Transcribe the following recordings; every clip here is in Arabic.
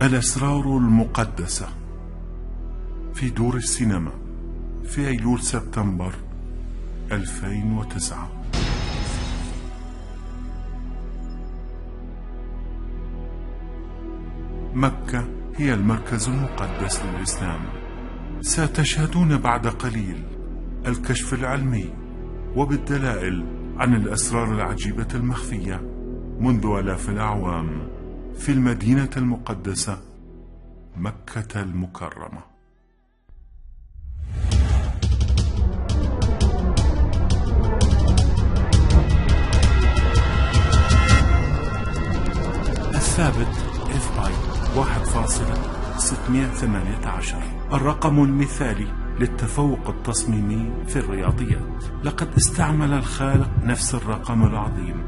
الأسرار المقدسة في دور السينما في أيلول سبتمبر 2009. مكة هي المركز المقدس للإسلام. ستشهدون بعد قليل الكشف العلمي وبالدلائل عن الأسرار العجيبة المخفية منذ آلاف الأعوام في المدينة المقدسة مكة المكرمة. الثابت FBI 1.618 الرقم المثالي للتفوق التصميمي في الرياضيات. لقد استعمل الخالق نفس الرقم العظيم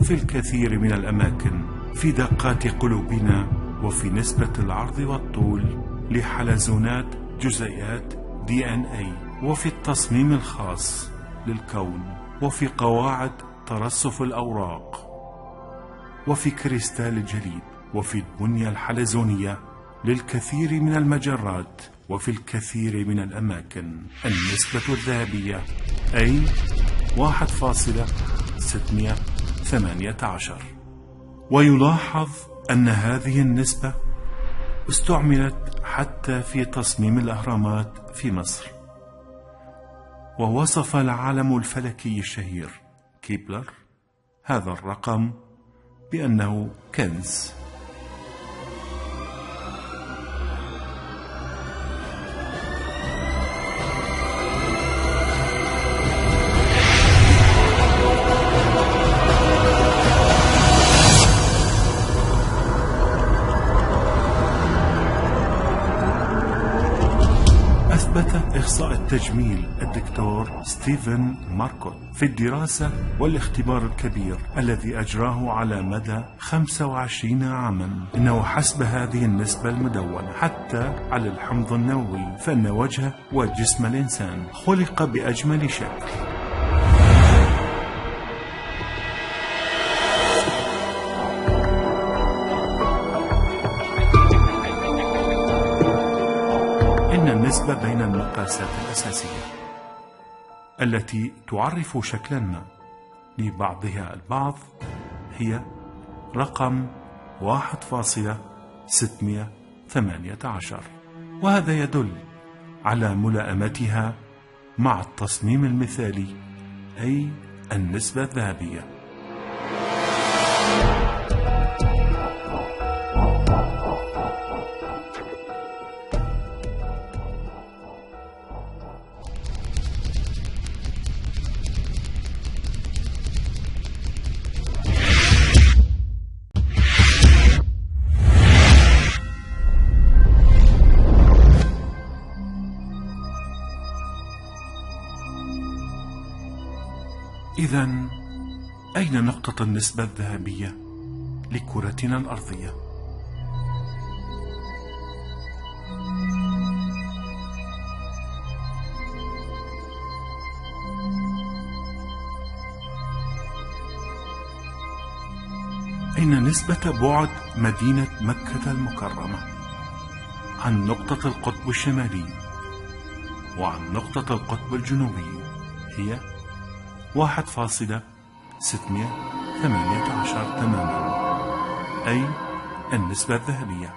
في الكثير من الأماكن في دقات قلوبنا وفي نسبة العرض والطول لحلزونات جزيئات DNA وفي التصميم الخاص للكون وفي قواعد ترصف الأوراق وفي كريستال الجليد وفي البنية الحلزونية للكثير من المجرات وفي الكثير من الأماكن. النسبة الذهبية أي 1.618. ويلاحظ أن هذه النسبة استعملت حتى في تصميم الأهرامات في مصر. ووصف العالم الفلكي الشهير كيبلر هذا الرقم بأنه كنز. أثبت إخصائي التجميل الدكتور ستيفن ماركوت في الدراسة والاختبار الكبير الذي أجراه على مدى 25 عاما إنه حسب هذه النسبة المدونة حتى على الحمض النووي فإن وجه وجسم الإنسان خلق بأجمل شكل. النسبة بين المقاسات الأساسية التي تعرف شكلا ما لبعضها البعض هي رقم 1.618 وهذا يدل على ملائمتها مع التصميم المثالي أي النسبة الذهبية. إذن أين نقطة النسبة الذهبية لكرتنا الأرضية؟ أين نسبة بعد مدينة مكة المكرمة عن نقطة القطب الشمالي وعن نقطة القطب الجنوبي؟ هي 1.618 تماما أي النسبة الذهبية.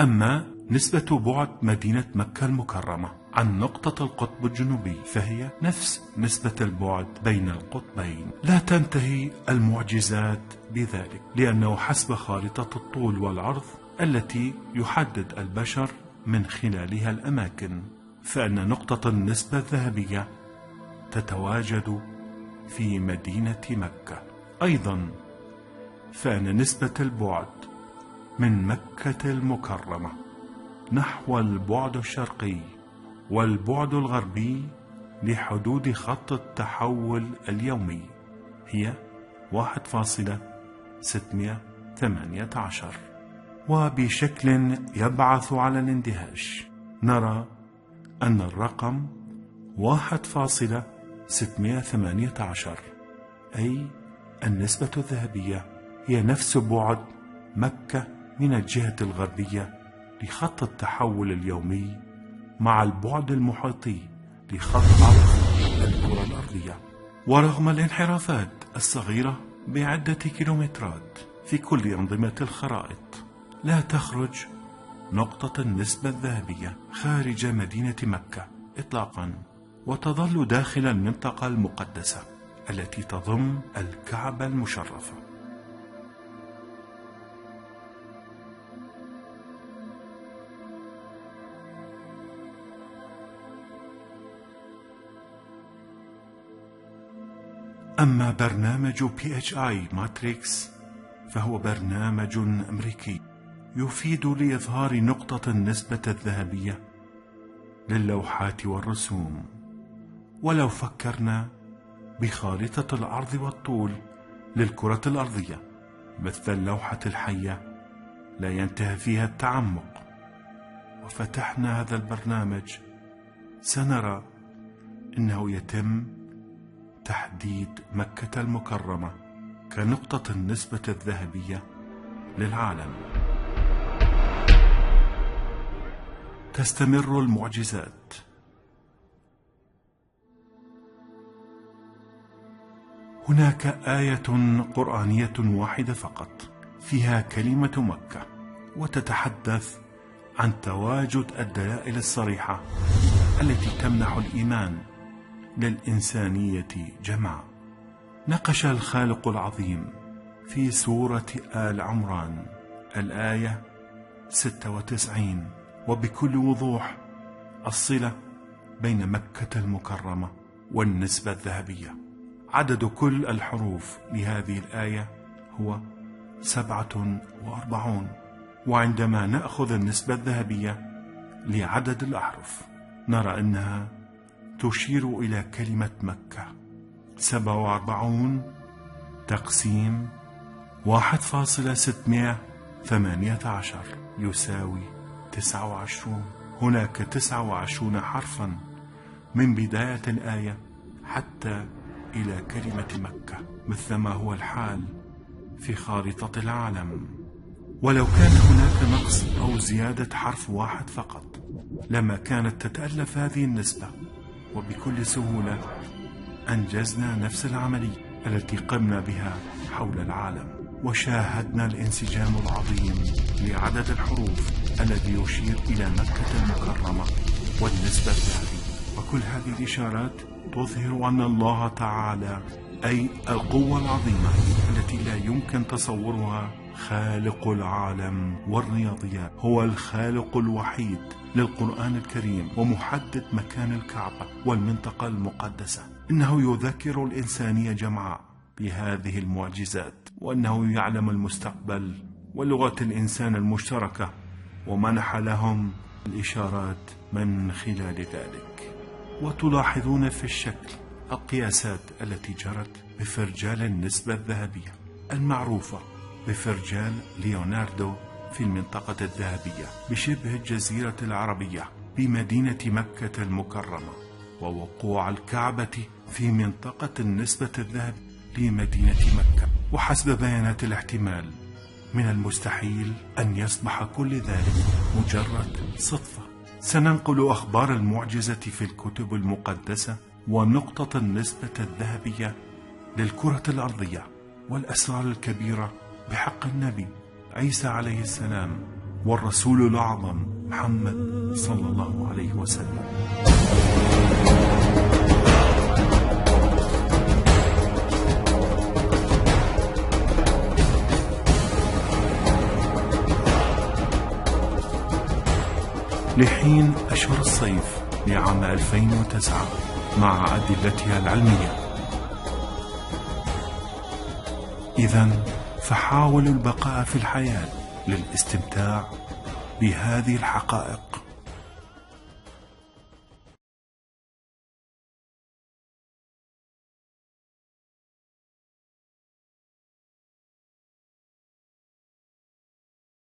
أما نسبة بعد مدينة مكة المكرمة عن نقطة القطب الجنوبي فهي نفس نسبة البعد بين القطبين. لا تنتهي المعجزات بذلك لأنه حسب خارطة الطول والعرض التي يحدد البشر من خلالها الأماكن فإن نقطة النسبة الذهبية تتواجد في مدينة مكة. أيضا فإن نسبة البعد من مكة المكرمة نحو البعد الشرقي والبعد الغربي لحدود خط التحول اليومي هي 1.618 18. وبشكل يبعث على الاندهاش نرى أن الرقم 1.618، أي النسبة الذهبية هي نفس بعد مكة من الجهة الغربية لخط التحول اليومي مع البعد المحيطي لخط عرض الكرة الأرضية. ورغم الانحرافات الصغيرة بعدة كيلومترات في كل أنظمة الخرائط، لا تخرج نقطة النسبة الذهبية خارج مدينة مكة إطلاقا، وتظل داخل المنطقة المقدسة التي تضم الكعبة المشرفة. أما برنامج PHI ماتريكس فهو برنامج أمريكي يفيد لإظهار نقطة النسبة الذهبية للوحات والرسوم. ولو فكرنا بخارطة العرض والطول للكرة الأرضية مثل اللوحة الحية لا ينتهي فيها التعمق، وفتحنا هذا البرنامج، سنرى إنه يتم تحديد مكة المكرمة كنقطة النسبة الذهبية للعالم. تستمر المعجزات. هناك آية قرآنية واحدة فقط فيها كلمة مكة، وتتحدث عن تواجد الدلائل الصريحة التي تمنح الإيمان للإنسانية جمعاء. نقش الخالق العظيم في سورة آل عمران الآية 96 وبكل وضوح الصلة بين مكة المكرمة والنسبة الذهبية. عدد كل الحروف لهذه الآية هو 47، وعندما نأخذ النسبة الذهبية لعدد الأحرف نرى أنها تشير إلى كلمة مكة. 47 تقسيم 1.618 يساوي 29. هناك 29 حرفا من بداية الآية حتى إلى كلمة مكة، مثلما هو الحال في خارطة العالم. ولو كان هناك نقص أو زيادة حرف واحد فقط لما كانت تتألف هذه النسبة، وبكل سهولة أنجزنا نفس العملية التي قمنا بها حول العالم، وشاهدنا الانسجام العظيم لعدد الحروف الذي يشير إلى مكة المكرمة والنسبة الذهبية. وكل هذه الإشارات تظهر أن الله تعالى، أي القوة العظيمة التي لا يمكن تصورها، خالق العالم والرياضيات، هو الخالق الوحيد للقرآن الكريم ومحدد مكان الكعبة والمنطقة المقدسة. إنه يذكر الإنسانية جمعاء بهذه المعجزات، وأنه يعلم المستقبل ولغة الإنسان المشتركة، ومنح لهم الإشارات من خلال ذلك. وتلاحظون في الشكل القياسات التي جرت بفرجال النسبة الذهبية المعروفة بفرجال ليوناردو في المنطقة الذهبية بشبه الجزيرة العربية بمدينة مكة المكرمة، ووقوع الكعبة في منطقة النسبة الذهب لمدينة مكة. وحسب بيانات الاحتمال من المستحيل أن يصبح كل ذلك مجرد صدفة. سننقل أخبار المعجزة في الكتب المقدسة ونقطة النسبة الذهبية للكرة الأرضية والأسرار الكبيرة بحق النبي عيسى عليه السلام والرسول الأعظم محمد صلى الله عليه وسلم. لحين أشهر الصيف لعام 2009 مع أدلتها العلمية. إذن فحاولوا البقاء في الحياة للاستمتاع بهذه الحقائق